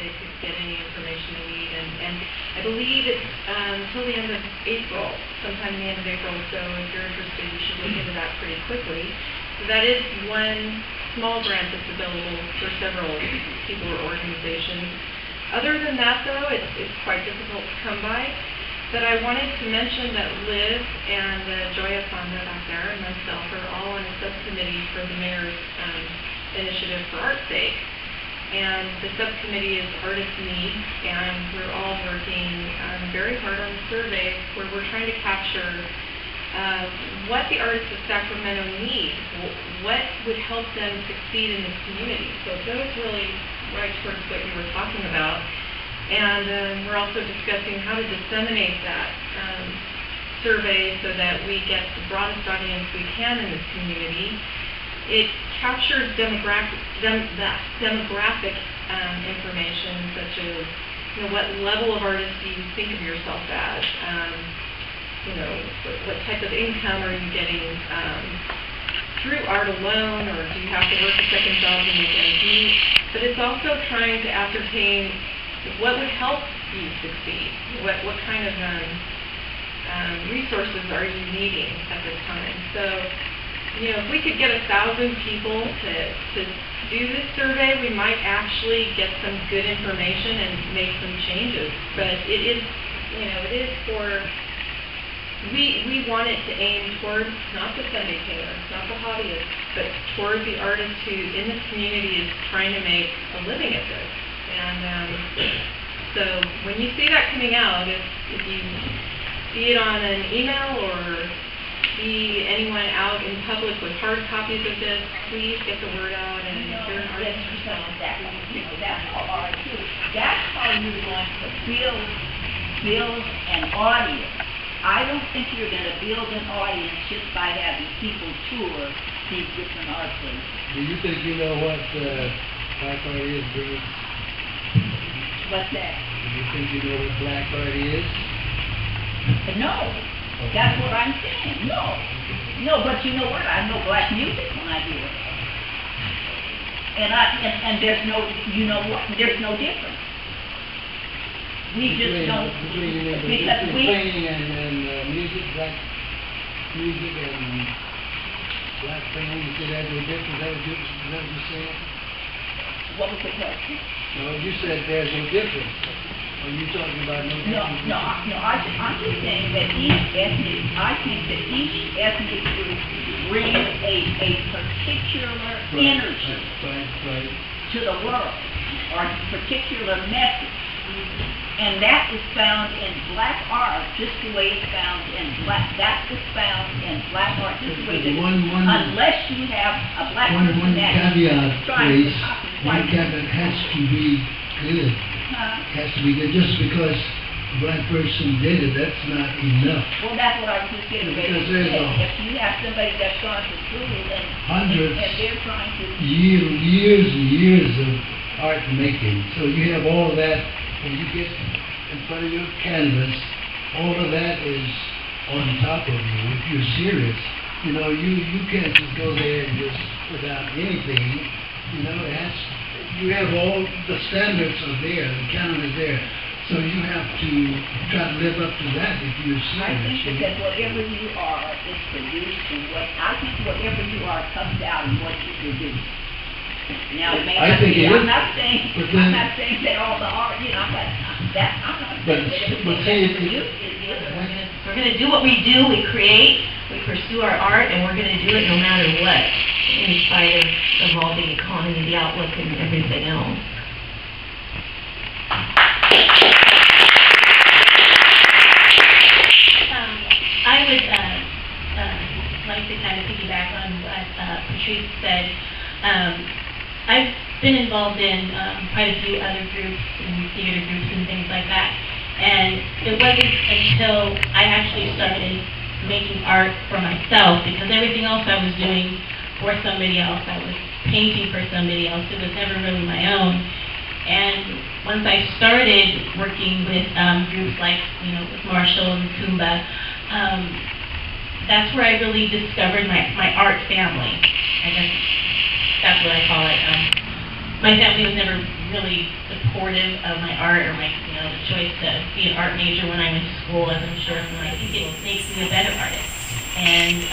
they could get any information they need. And I believe it's until the end of April, sometime the end of April, so if you're interested, you should look into that pretty quickly. So that is one small grant that's available for several people or organizations. Other than that, though, it's quite difficult to come by. But I wanted to mention that Liz and Joya Fonda back there and myself are all on a subcommittee for the Mayor's Initiative for Art's Sake. And the subcommittee is Artist Needs, and we're all working very hard on a survey where we're trying to capture what the artists of Sacramento need, what would help them succeed in this community. So it goes really right towards what you were talking about. And we're also discussing how to disseminate that survey so that we get the broadest audience we can in this community. It captures demographic information, such as, what level of artist do you think of yourself as? What type of income are you getting through art alone, or do you have to work a second job to make ends meet? But it's also trying to ascertain what would help you succeed. What kind of resources are you needing at this time? So, if we could get 1,000 people to do this survey, we might actually get some good information and make some changes. But it is for, we want it to aim towards not the Sunday tailor, not the hobbyist, but towards the artist who in this community is trying to make a living at this. And so when you see that coming out, if you see it on an email or see anyone out in public with hard copies of this, please get the word out. And if you're an artist yourself, that's how art is. That's how you're going to build an audience. I don't think you're going to build an audience just by having people tour these different art places. Do you think you know what black art is, Burgess? What's that? Do you think you know what black art is? No. Okay. That's what I'm saying. No, but you know what? I know black music when I hear it. And there's no, there's no difference. We just don't, because we... Painting and music, black music and black painting, you said there's no difference, is that what you're saying? What was the question? No, you said there's no difference. Are you talking about no difference? No, I'm just saying that I think that each ethnic group brings a particular energy to the world, or a particular message. And that is found in black art just the way it's found in black. That is found in black art just the way it is. Unless you have a black person that is trying to copy white. One caveat has to be good. Has to be good. Just because a black person did it, that's not enough. Well, that's what I was just getting ready to say. If you have somebody that's gone to school and they're trying to... Years and years of art making. So you have all of that. When you get in front of your canvas, all of that is on top of you. If you're serious, you can't just go there and just put out anything. You have all the standards are there, the canon is there. So you have to try to live up to that if you're serious. I think that whatever you are is produced, and whatever you are comes out in what you produce. Now, I'm not saying that all the art, I'm not saying that we're going to do what we do, we create, we pursue our art, and we're going to do it no matter what, in spite of all the economy, the outlook, and everything else. I would like to kind of piggyback on what Patris said. I've been involved in quite a few other groups and theater groups and things like that. And it wasn't until I actually started making art for myself, because everything else I was doing for somebody else, I was painting for somebody else. It was never really my own. And once I started working with groups like, with Marshall and Kumba, that's where I really discovered my art family. I guess that's what I call it. My family was never really supportive of my art or my, you know, the choice to be an art major when I went to school, as I'm sure, and I think it makes me a better artist. And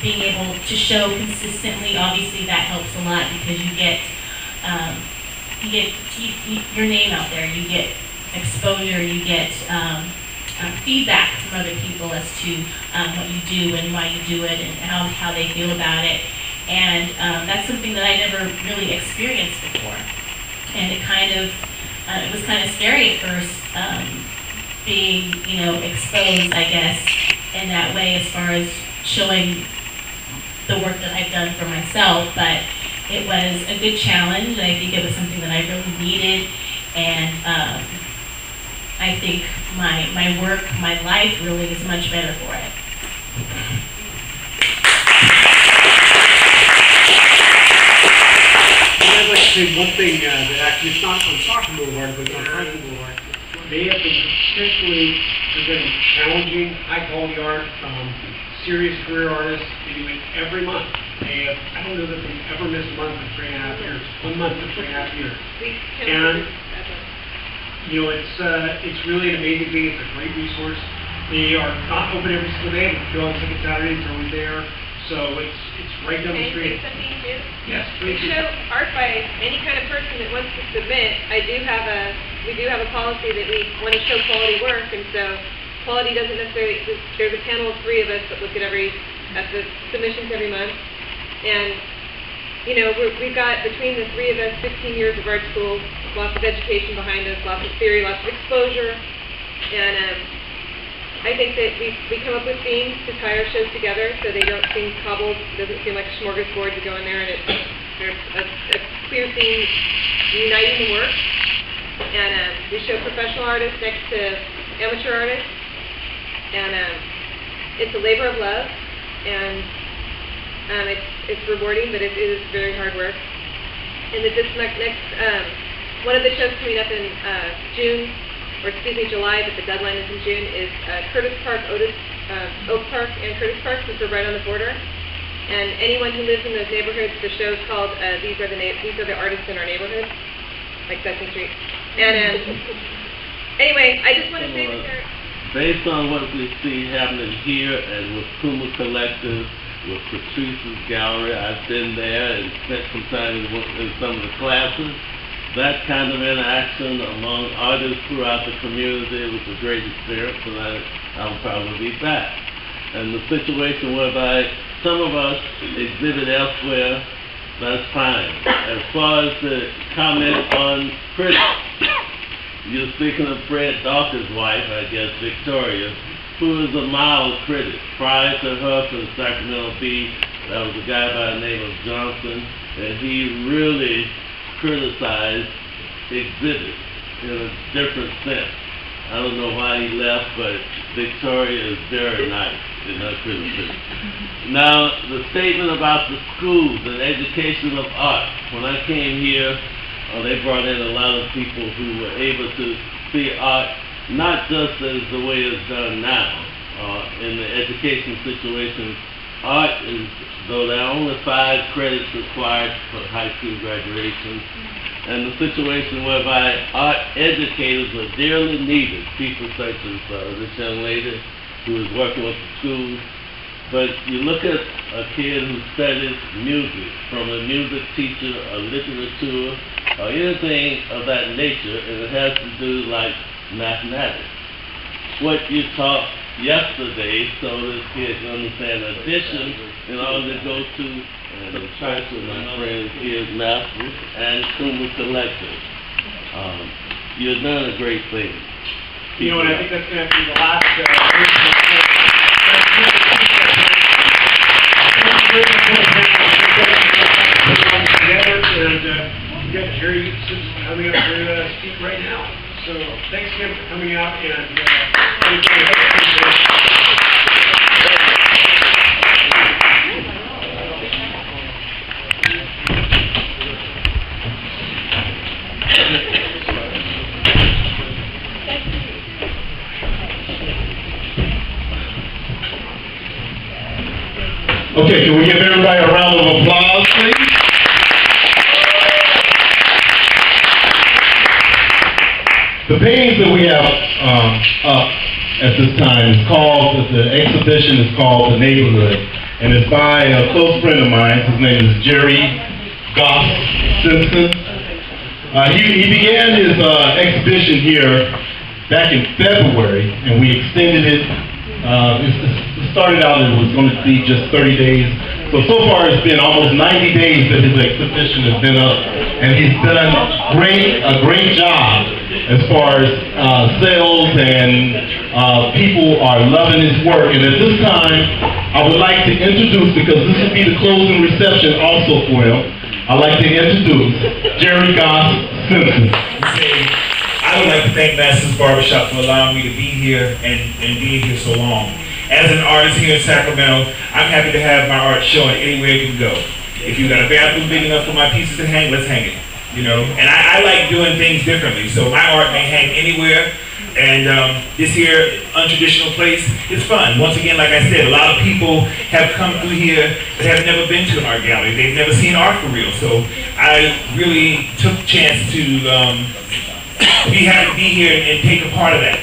being able to show consistently, obviously that helps a lot because you get your name out there, you get exposure, you get feedback from other people as to what you do and why you do it and how they feel about it. And that's something that I never really experienced before. And it kind of, it was kind of scary at first, being, you know, exposed, I guess, in that way as far as showing the work that I've done for myself. But it was a good challenge, and I think it was something that I really needed. And I think my work, my life really is much better for it. I'd like to say one thing that actually it's not on Stockton Blvd, but it's on Franklin Blvd. They have been consistently presenting challenging, high-quality art from serious career artists. They do it every month. They have, I don't know that they've ever missed a month in 3.5 years. 1 month in 3.5 years. And you know, it's really an amazing thing. It's a great resource. They are not open every single day. We go on second Saturday. It's always there. So it's right down the street. Can I say something too? Yes, We please. show art by any kind of person that wants to submit. We do have a policy that we want to show quality work, and so quality doesn't necessarily. There's a panel of 3 of us that look at the submissions every month, and you know we've got between the 3 of us 15 years of art school, lots of education behind us, lots of theory, lots of exposure, and I think that we come up with themes to tie our shows together so they don't seem cobbled, doesn't seem like a smorgasbord to go in there, and there's a clear theme uniting the work. And we show professional artists next to amateur artists, and it's a labor of love, and it's rewarding, but it is very hard work. And this next one of the shows coming up in July, but the deadline is in June, is Curtis Park, Oak Park, and Curtis Park, since we're right on the border. And anyone who lives in those neighborhoods, the show's called These Are the Artists in Our Neighborhood, like Second Street. And anyway, I just want to say that there... Based on what we see happening here and with Puma Collective, with Patrice's gallery, I've been there and spent some time in some of the classes. That kind of interaction among artists throughout the community was a great experience, and I'll probably be back. And the situation whereby some of us exhibit elsewhere, that's fine. As far as the comment on critics, you're speaking of Fred Dawkins' wife, I guess, Victoria, who is a mild critic. Prior to her from Sacramento Bee, that was a guy by the name of Johnson, and he really criticized exhibits in a different sense. I don't know why he left, but Victoria is very nice in her criticism. Now, the statement about the schools and education of art. When I came here, they brought in a lot of people who were able to see art not just as the way it's done now. In the education situation, art is, though there are only 5 credits required for high school graduation, and the situation whereby art educators are dearly needed, people such as this young lady who is working with the schools. But you look at a kid who studies music, from a music teacher, a literature, or anything of that nature, and it has to do like mathematics. What you taught yesterday, so this kid can understand addition in order to go to the church with my friends here at Masters and Puma Collective. You've done a great thing. You know, and I think that's going to be the last together, and we've got Gerry Simpson coming up here to speak right now. So thanks again for coming out, and okay, can we give everybody a round of applause, please? The paintings that we have up at this time is called, the exhibition is called The Neighborhood, and it's by a close friend of mine. His name is Gerry Simpson. He began his exhibition here back in February, and we extended it. It started out, it was going to be just 30 days. So far it's been almost 90 days that his exhibition has been up, and he's done a great job as far as sales, and people are loving his work. And at this time, I would like to introduce, because this will be the closing reception also for him, I'd like to introduce Gerry Simpson. I would like to thank Masters Barbershop for allowing me to be here and being here so long. As an artist here in Sacramento, I'm happy to have my art showing anywhere it can go. If you got a bathroom big enough for my pieces to hang, let's hang it. You know, and I like doing things differently, so my art may hang anywhere. And this here untraditional place is fun. Once again, like I said, a lot of people have come through here that have never been to an art gallery. They've never seen art for real. So I really took a chance to be happy to be here and take a part of that.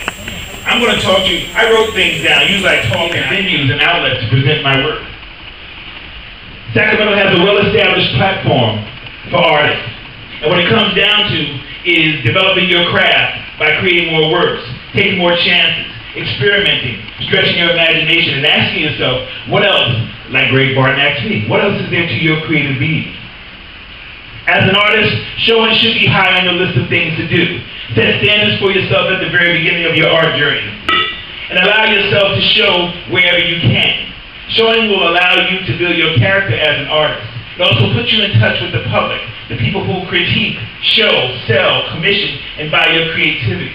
I'm going to talk to you. I wrote things down. Usually I talk at venues and outlets to present my work. Sacramento has a well-established platform for artists. And what it comes down to is developing your craft by creating more works, taking more chances, experimenting, stretching your imagination, and asking yourself, what else, like Greg Barton asked me, what else is there to your creative being? As an artist, showing should be high on the list of things to do. Set standards for yourself at the very beginning of your art journey. And allow yourself to show wherever you can. Showing will allow you to build your character as an artist. It also puts you in touch with the public, the people who critique, show, sell, commission, and buy your creativity.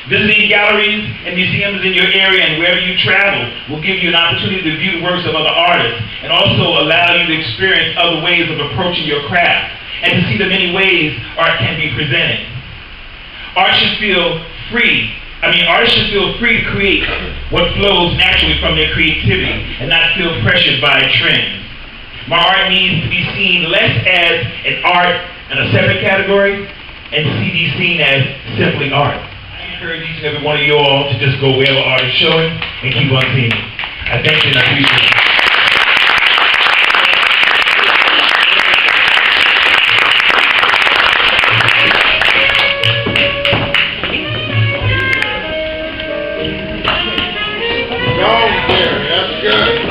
Visiting galleries and museums in your area and wherever you travel will give you an opportunity to view the works of other artists and also allow you to experience other ways of approaching your craft and to see the many ways art can be presented. Artists should feel free to create what flows naturally from their creativity and not feel pressured by trends. My art needs to be seen less as an art in a separate category and to be seen as simply art. I encourage each and every one of you all to just go wherever art is showing and keep on seeing it. I thank you and I appreciate it. That's good.